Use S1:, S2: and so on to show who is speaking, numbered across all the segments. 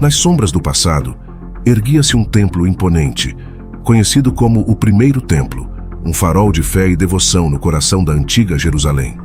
S1: Nas sombras do passado, erguia-se um templo imponente, conhecido como o Primeiro Templo, um farol de fé e devoção no coração da antiga Jerusalém.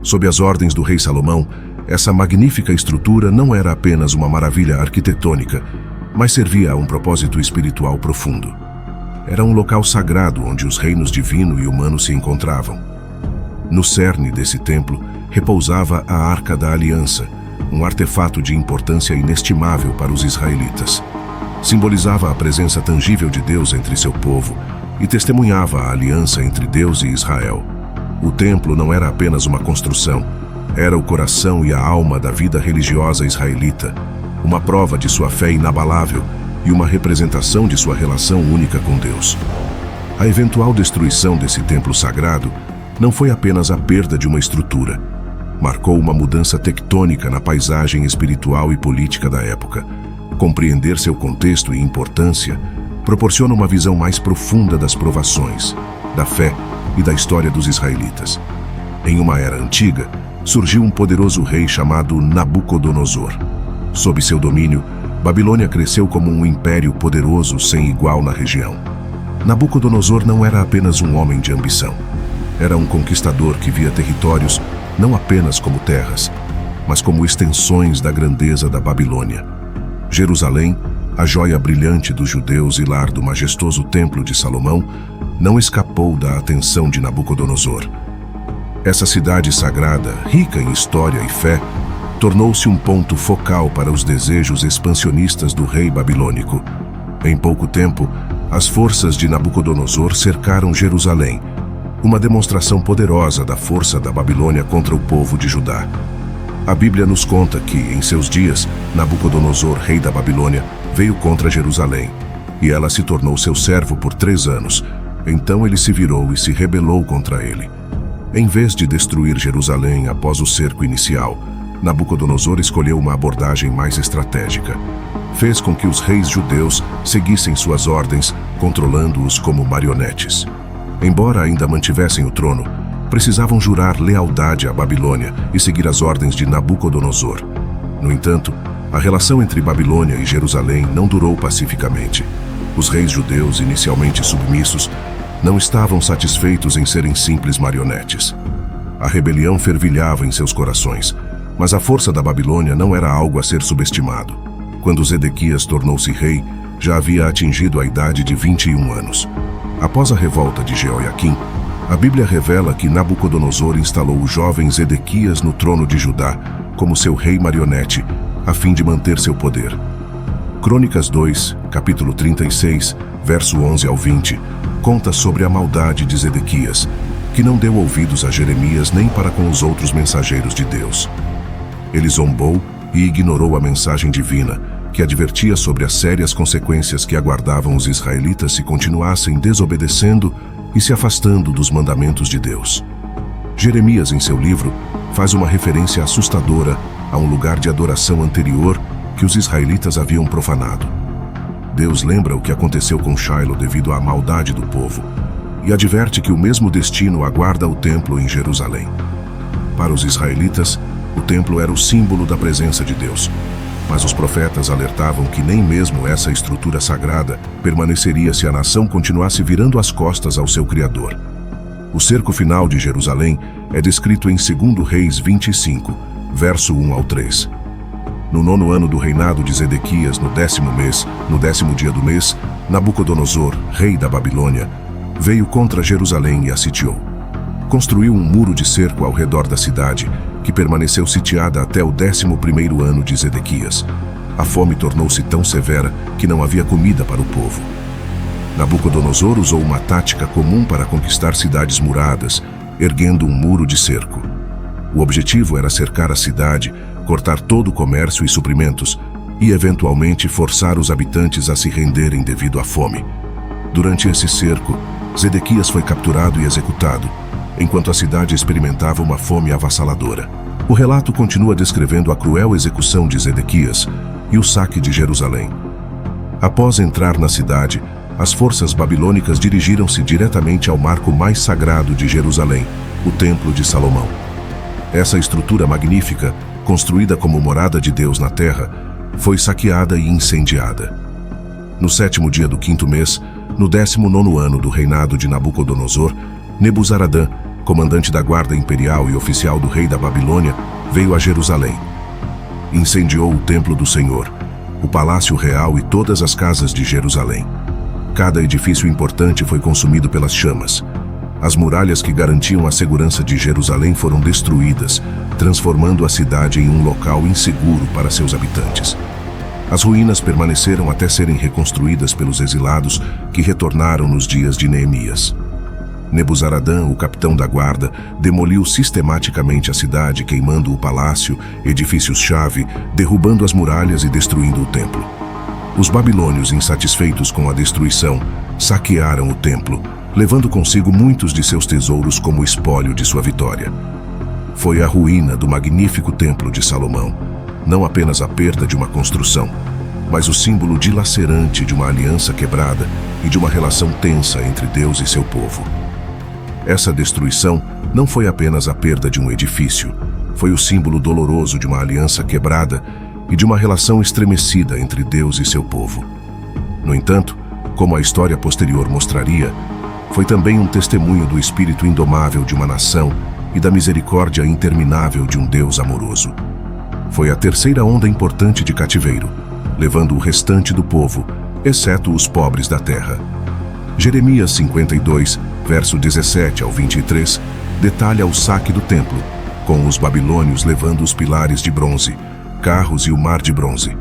S1: Sob as ordens do rei Salomão, essa magnífica estrutura não era apenas uma maravilha arquitetônica, mas servia a um propósito espiritual profundo. Era um local sagrado onde os reinos divino e humano se encontravam. No cerne desse templo repousava a Arca da Aliança, um artefato de importância inestimável para os israelitas. Simbolizava a presença tangível de Deus entre seu povo e testemunhava a aliança entre Deus e Israel. O templo não era apenas uma construção, era o coração e a alma da vida religiosa israelita, uma prova de sua fé inabalável e uma representação de sua relação única com Deus. A eventual destruição desse templo sagrado não foi apenas a perda de uma estrutura, marcou uma mudança tectônica na paisagem espiritual e política da época. Compreender seu contexto e importância proporciona uma visão mais profunda das provações, da fé e da história dos israelitas. Em uma era antiga, surgiu um poderoso rei chamado Nabucodonosor. Sob seu domínio, Babilônia cresceu como um império poderoso sem igual na região. Nabucodonosor não era apenas um homem de ambição. Era um conquistador que via territórios não apenas como terras, mas como extensões da grandeza da Babilônia. Jerusalém, a joia brilhante dos judeus e lar do majestoso Templo de Salomão, não escapou da atenção de Nabucodonosor. Essa cidade sagrada, rica em história e fé, tornou-se um ponto focal para os desejos expansionistas do rei babilônico. Em pouco tempo, as forças de Nabucodonosor cercaram Jerusalém, uma demonstração poderosa da força da Babilônia contra o povo de Judá. A Bíblia nos conta que, em seus dias, Nabucodonosor, rei da Babilônia, veio contra Jerusalém, e ela se tornou seu servo por 3 anos. Então ele se virou e se rebelou contra ele. Em vez de destruir Jerusalém após o cerco inicial, Nabucodonosor escolheu uma abordagem mais estratégica. Fez com que os reis judeus seguissem suas ordens, controlando-os como marionetes. Embora ainda mantivessem o trono, precisavam jurar lealdade à Babilônia e seguir as ordens de Nabucodonosor. No entanto, a relação entre Babilônia e Jerusalém não durou pacificamente. Os reis judeus, inicialmente submissos, não estavam satisfeitos em serem simples marionetes. A rebelião fervilhava em seus corações, mas a força da Babilônia não era algo a ser subestimado. Quando Zedequias tornou-se rei, já havia atingido a idade de 21 anos. Após a revolta de Jeoiaquim, a Bíblia revela que Nabucodonosor instalou o jovem Zedequias no trono de Judá como seu rei marionete, a fim de manter seu poder. Crônicas 2, capítulo 36, verso 11 ao 20, conta sobre a maldade de Zedequias, que não deu ouvidos a Jeremias nem para com os outros mensageiros de Deus. Ele zombou e ignorou a mensagem divina, que advertia sobre as sérias consequências que aguardavam os israelitas se continuassem desobedecendo e se afastando dos mandamentos de Deus. Jeremias, em seu livro, faz uma referência assustadora a um lugar de adoração anterior que os israelitas haviam profanado. Deus lembra o que aconteceu com Shiloh devido à maldade do povo e adverte que o mesmo destino aguarda o templo em Jerusalém. Para os israelitas, o templo era o símbolo da presença de Deus, mas os profetas alertavam que nem mesmo essa estrutura sagrada permaneceria se a nação continuasse virando as costas ao seu Criador. O cerco final de Jerusalém é descrito em 2 Reis 25, verso 1 ao 3. No 9º ano do reinado de Zedequias, no 10º mês, no 10º dia do mês, Nabucodonosor, rei da Babilônia, veio contra Jerusalém e a sitiou. Construiu um muro de cerco ao redor da cidade, que permaneceu sitiada até o 11º ano de Zedequias. A fome tornou-se tão severa que não havia comida para o povo. Nabucodonosor usou uma tática comum para conquistar cidades muradas, erguendo um muro de cerco. O objetivo era cercar a cidade, cortar todo o comércio e suprimentos e, eventualmente, forçar os habitantes a se renderem devido à fome. Durante esse cerco, Zedequias foi capturado e executado, enquanto a cidade experimentava uma fome avassaladora. O relato continua descrevendo a cruel execução de Zedequias e o saque de Jerusalém. Após entrar na cidade, as forças babilônicas dirigiram-se diretamente ao marco mais sagrado de Jerusalém, o Templo de Salomão. Essa estrutura magnífica, construída como morada de Deus na terra, foi saqueada e incendiada. No 7º dia do 5º mês, no 19º ano do reinado de Nabucodonosor, Nebuzaradã, comandante da guarda imperial e oficial do rei da Babilônia, veio a Jerusalém. Incendiou o templo do Senhor, o palácio real e todas as casas de Jerusalém. Cada edifício importante foi consumido pelas chamas. As muralhas que garantiam a segurança de Jerusalém foram destruídas, transformando a cidade em um local inseguro para seus habitantes. As ruínas permaneceram até serem reconstruídas pelos exilados que retornaram nos dias de Neemias. Nebuzaradã, o capitão da guarda, demoliu sistematicamente a cidade, queimando o palácio, edifícios-chave, derrubando as muralhas e destruindo o templo. Os babilônios, insatisfeitos com a destruição, saquearam o templo, levando consigo muitos de seus tesouros como espólio de sua vitória. Foi a ruína do magnífico templo de Salomão, não apenas a perda de uma construção, mas o símbolo dilacerante de uma aliança quebrada e de uma relação tensa entre Deus e seu povo. Essa destruição não foi apenas a perda de um edifício, foi o símbolo doloroso de uma aliança quebrada e de uma relação estremecida entre Deus e seu povo. No entanto, como a história posterior mostraria, foi também um testemunho do espírito indomável de uma nação e da misericórdia interminável de um Deus amoroso. Foi a terceira onda importante de cativeiro, levando o restante do povo, exceto os pobres da terra. Jeremias 52, verso 17 ao 23, detalha o saque do templo, com os babilônios levando os pilares de bronze, carros e o mar de bronze.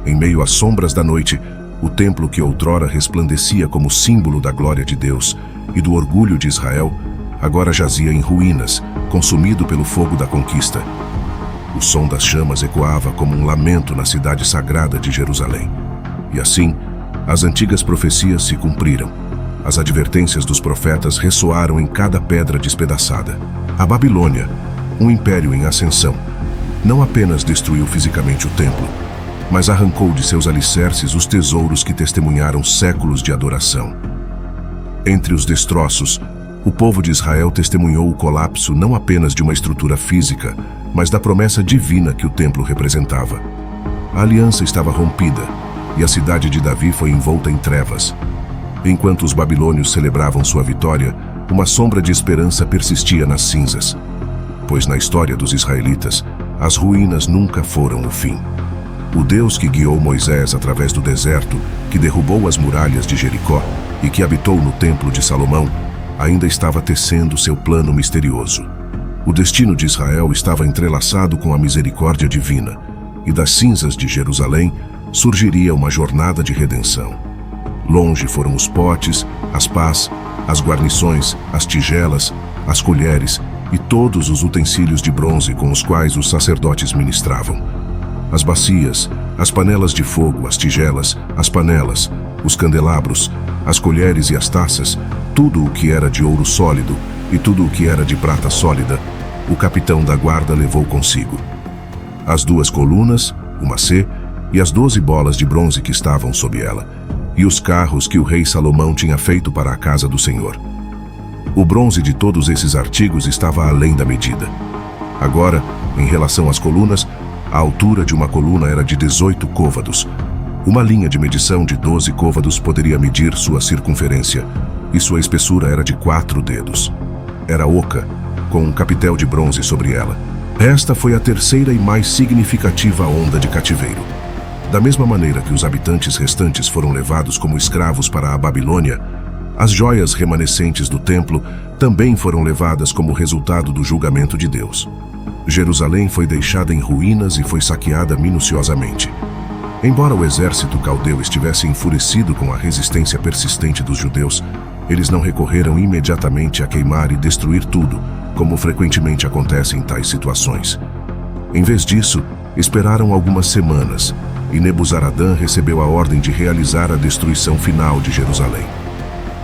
S1: Em meio às sombras da noite, o templo que outrora resplandecia como símbolo da glória de Deus e do orgulho de Israel, agora jazia em ruínas, consumido pelo fogo da conquista. O som das chamas ecoava como um lamento na cidade sagrada de Jerusalém. E assim, as antigas profecias se cumpriram. As advertências dos profetas ressoaram em cada pedra despedaçada. A Babilônia, um império em ascensão, não apenas destruiu fisicamente o templo, mas arrancou de seus alicerces os tesouros que testemunharam séculos de adoração. Entre os destroços, o povo de Israel testemunhou o colapso não apenas de uma estrutura física, mas da promessa divina que o templo representava. A aliança estava rompida e a cidade de Davi foi envolta em trevas. Enquanto os babilônios celebravam sua vitória, uma sombra de esperança persistia nas cinzas. Pois na história dos israelitas, as ruínas nunca foram o fim. O Deus que guiou Moisés através do deserto, que derrubou as muralhas de Jericó e que habitou no templo de Salomão, ainda estava tecendo seu plano misterioso. O destino de Israel estava entrelaçado com a misericórdia divina, e das cinzas de Jerusalém surgiria uma jornada de redenção. Longe foram os potes, as pás, as guarnições, as tigelas, as colheres e todos os utensílios de bronze com os quais os sacerdotes ministravam. As bacias, as panelas de fogo, as tigelas, as panelas, os candelabros, as colheres e as taças, tudo o que era de ouro sólido e tudo o que era de prata sólida, o capitão da guarda levou consigo. As 2 colunas, uma C, e as 12 bolas de bronze que estavam sob ela, e os carros que o rei Salomão tinha feito para a casa do Senhor. O bronze de todos esses artigos estava além da medida. Agora, em relação às colunas, a altura de uma coluna era de 18 côvados. Uma linha de medição de 12 côvados poderia medir sua circunferência, e sua espessura era de 4 dedos. Era oca, com um capitel de bronze sobre ela. Esta foi a terceira e mais significativa onda de cativeiro. Da mesma maneira que os habitantes restantes foram levados como escravos para a Babilônia, as joias remanescentes do templo também foram levadas como resultado do julgamento de Deus. Jerusalém foi deixada em ruínas e foi saqueada minuciosamente. Embora o exército caldeu estivesse enfurecido com a resistência persistente dos judeus, eles não recorreram imediatamente a queimar e destruir tudo, como frequentemente acontece em tais situações. Em vez disso, esperaram algumas semanas, e Nebuzaradã recebeu a ordem de realizar a destruição final de Jerusalém.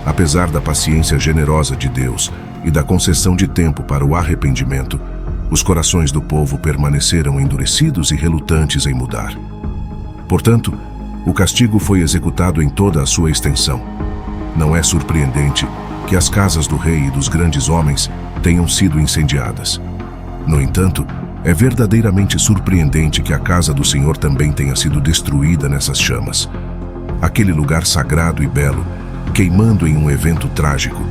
S1: Apesar da paciência generosa de Deus e da concessão de tempo para o arrependimento, os corações do povo permaneceram endurecidos e relutantes em mudar. Portanto, o castigo foi executado em toda a sua extensão. Não é surpreendente que as casas do rei e dos grandes homens tenham sido incendiadas. No entanto, É verdadeiramente surpreendente que a casa do Senhor também tenha sido destruída nessas chamas. Aquele lugar sagrado e belo, queimando em um evento trágico.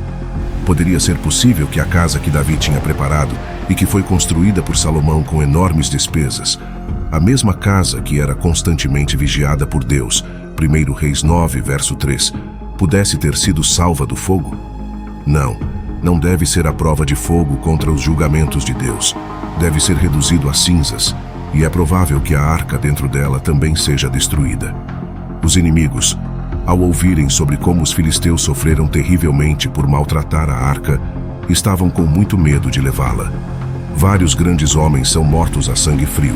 S1: Poderia ser possível que a casa que Davi tinha preparado e que foi construída por Salomão com enormes despesas, a mesma casa que era constantemente vigiada por Deus, 1 Reis 9, verso 3, pudesse ter sido salva do fogo? Não deve ser a prova de fogo contra os julgamentos de Deus. Deve ser reduzido a cinzas, e é provável que a arca dentro dela também seja destruída. Os inimigos, ao ouvirem sobre como os filisteus sofreram terrivelmente por maltratar a arca, estavam com muito medo de levá-la. Vários grandes homens são mortos a sangue frio,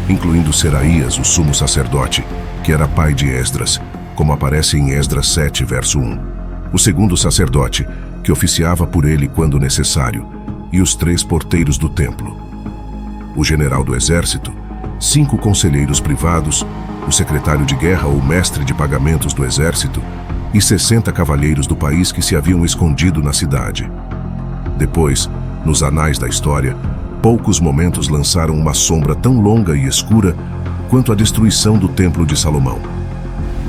S1: incluindo Seraías, o sumo sacerdote, que era pai de Esdras, como aparece em Esdras 7, verso 1. O segundo sacerdote, que oficiava por ele quando necessário, e os 3 porteiros do templo. O general do exército, 5 conselheiros privados, o secretário de guerra ou mestre de pagamentos do exército e 60 cavalheiros do país que se haviam escondido na cidade. Depois, nos anais da história, poucos momentos lançaram uma sombra tão longa e escura quanto a destruição do Templo de Salomão.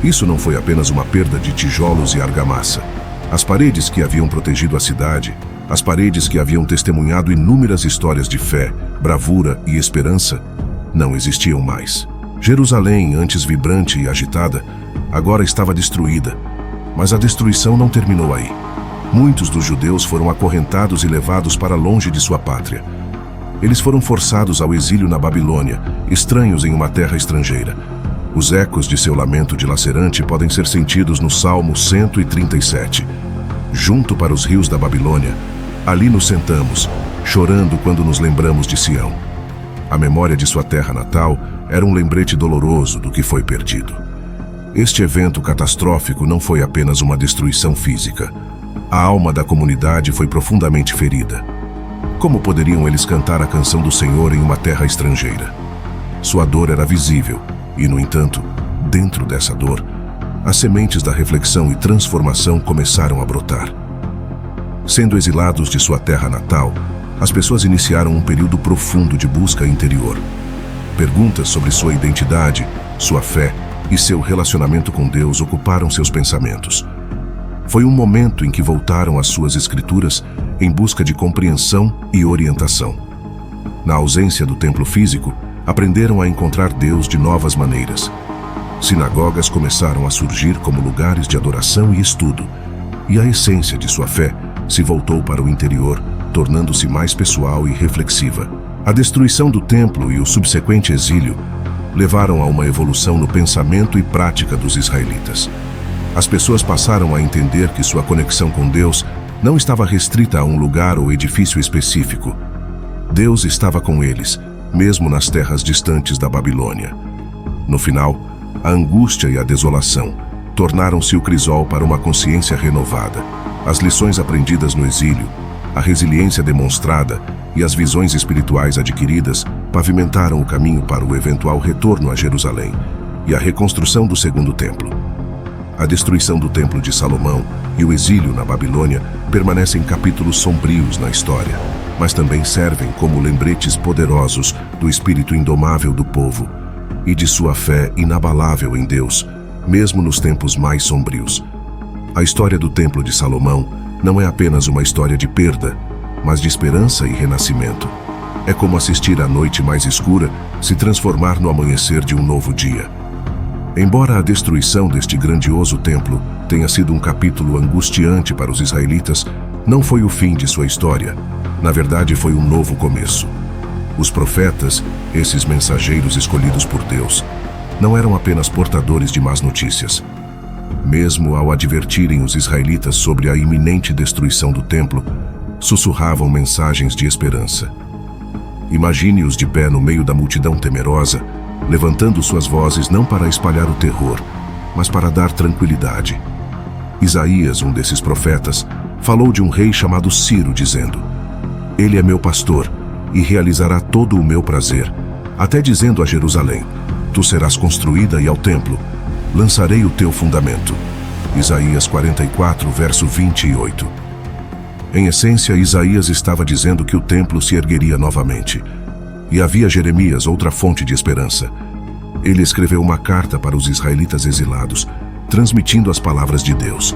S1: Isso não foi apenas uma perda de tijolos e argamassa. As paredes que haviam protegido a cidade, as paredes que haviam testemunhado inúmeras histórias de fé, bravura e esperança, não existiam mais. Jerusalém, antes vibrante e agitada, agora estava destruída. Mas a destruição não terminou aí. Muitos dos judeus foram acorrentados e levados para longe de sua pátria. Eles foram forçados ao exílio na Babilônia, estranhos em uma terra estrangeira. Os ecos de seu lamento dilacerante podem ser sentidos no Salmo 137. Junto para os rios da Babilônia, ali nos sentamos, chorando quando nos lembramos de Sião. A memória de sua terra natal era um lembrete doloroso do que foi perdido. Este evento catastrófico não foi apenas uma destruição física. A alma da comunidade foi profundamente ferida. Como poderiam eles cantar a canção do Senhor em uma terra estrangeira? Sua dor era visível, e, no entanto, dentro dessa dor, as sementes da reflexão e transformação começaram a brotar. Sendo exilados de sua terra natal, as pessoas iniciaram um período profundo de busca interior. Perguntas sobre sua identidade, sua fé e seu relacionamento com Deus ocuparam seus pensamentos. Foi um momento em que voltaram às suas escrituras em busca de compreensão e orientação. Na ausência do templo físico, aprenderam a encontrar Deus de novas maneiras. Sinagogas começaram a surgir como lugares de adoração e estudo, e a essência de sua fé se voltou para o interior, tornando-se mais pessoal e reflexiva. A destruição do templo e o subsequente exílio levaram a uma evolução no pensamento e prática dos israelitas. As pessoas passaram a entender que sua conexão com Deus não estava restrita a um lugar ou edifício específico. Deus estava com eles, mesmo nas terras distantes da Babilônia. No final, a angústia e a desolação tornaram-se o crisol para uma consciência renovada. As lições aprendidas no exílio, a resiliência demonstrada e as visões espirituais adquiridas pavimentaram o caminho para o eventual retorno a Jerusalém e a reconstrução do segundo templo. A destruição do Templo de Salomão e o exílio na Babilônia permanecem capítulos sombrios na história, mas também servem como lembretes poderosos do espírito indomável do povo e de sua fé inabalável em Deus, mesmo nos tempos mais sombrios. A história do Templo de Salomão não é apenas uma história de perda, mas de esperança e renascimento. É como assistir a noite mais escura se transformar no amanhecer de um novo dia. Embora a destruição deste grandioso templo tenha sido um capítulo angustiante para os israelitas, não foi o fim de sua história. Na verdade, foi um novo começo. Os profetas, esses mensageiros escolhidos por Deus, não eram apenas portadores de más notícias. Mesmo ao advertirem os israelitas sobre a iminente destruição do templo, sussurravam mensagens de esperança. Imagine-os de pé no meio da multidão temerosa, levantando suas vozes não para espalhar o terror, mas para dar tranquilidade. Isaías, um desses profetas, falou de um rei chamado Ciro, dizendo: "Ele é meu pastor e realizará todo o meu prazer", até dizendo a Jerusalém: "Tu serás construída, e ao templo lançarei o teu fundamento." Isaías 44, verso 28. Em essência, Isaías estava dizendo que o templo se ergueria novamente. E havia Jeremias outra fonte de esperança. Ele escreveu uma carta para os israelitas exilados, transmitindo as palavras de Deus.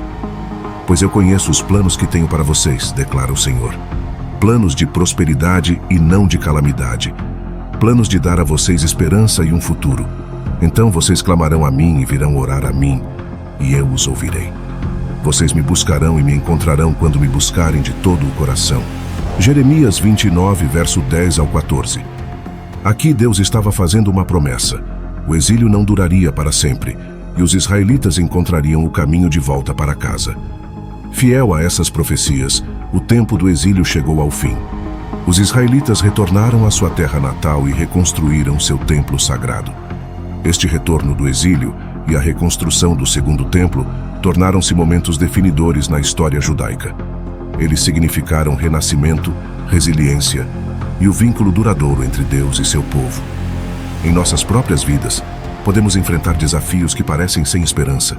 S1: Pois eu conheço os planos que tenho para vocês, declara o Senhor. Planos de prosperidade e não de calamidade. Planos de dar a vocês esperança e um futuro. Então vocês clamarão a mim e virão orar a mim, e eu os ouvirei. Vocês me buscarão e me encontrarão quando me buscarem de todo o coração. Jeremias 29, verso 10 ao 14. Aqui Deus estava fazendo uma promessa. O exílio não duraria para sempre, e os israelitas encontrariam o caminho de volta para casa. Fiel a essas profecias, o tempo do exílio chegou ao fim. Os israelitas retornaram à sua terra natal e reconstruíram seu templo sagrado. Este retorno do exílio e a reconstrução do segundo templo tornaram-se momentos definidores na história judaica. Eles significaram renascimento, resiliência e o vínculo duradouro entre Deus e seu povo. Em nossas próprias vidas, podemos enfrentar desafios que parecem sem esperança,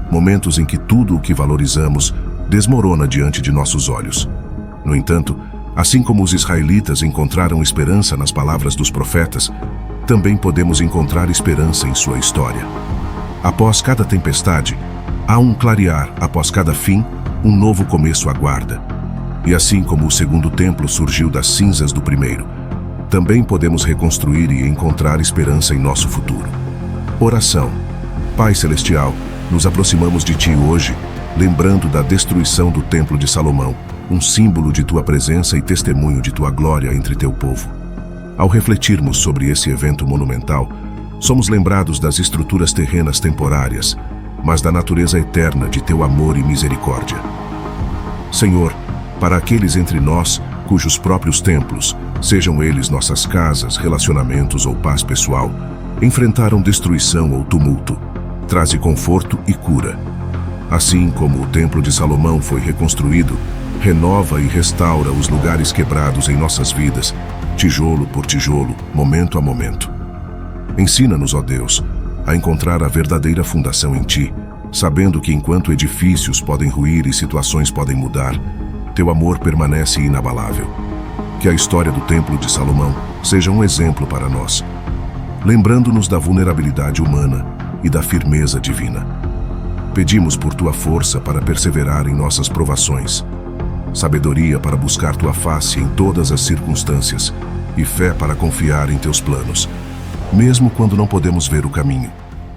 S1: momentos em que tudo o que valorizamos desmorona diante de nossos olhos. No entanto, assim como os israelitas encontraram esperança nas palavras dos profetas, também podemos encontrar esperança em sua história. Após cada tempestade, há um clarear; após cada fim, um novo começo aguarda. E assim como o segundo templo surgiu das cinzas do primeiro, também podemos reconstruir e encontrar esperança em nosso futuro. Oração. Pai Celestial, nos aproximamos de Ti hoje, lembrando da destruição do Templo de Salomão, um símbolo de Tua presença e testemunho de Tua glória entre Teu povo. Ao refletirmos sobre esse evento monumental, somos lembrados das estruturas terrenas temporárias, mas da natureza eterna de Teu amor e misericórdia. Senhor, para aqueles entre nós cujos próprios templos, sejam eles nossas casas, relacionamentos ou paz pessoal, enfrentaram destruição ou tumulto, traze conforto e cura. Assim como o Templo de Salomão foi reconstruído, renova e restaura os lugares quebrados em nossas vidas, tijolo por tijolo, momento a momento. Ensina-nos, ó Deus, a encontrar a verdadeira fundação em Ti, sabendo que enquanto edifícios podem ruir e situações podem mudar, Teu amor permanece inabalável. Que a história do Templo de Salomão seja um exemplo para nós, lembrando-nos da vulnerabilidade humana e da firmeza divina. Pedimos por Tua força para perseverar em nossas provações, sabedoria para buscar Tua face em todas as circunstâncias e fé para confiar em Teus planos, mesmo quando não podemos ver o caminho.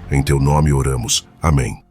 S1: Em Teu nome oramos. Amém.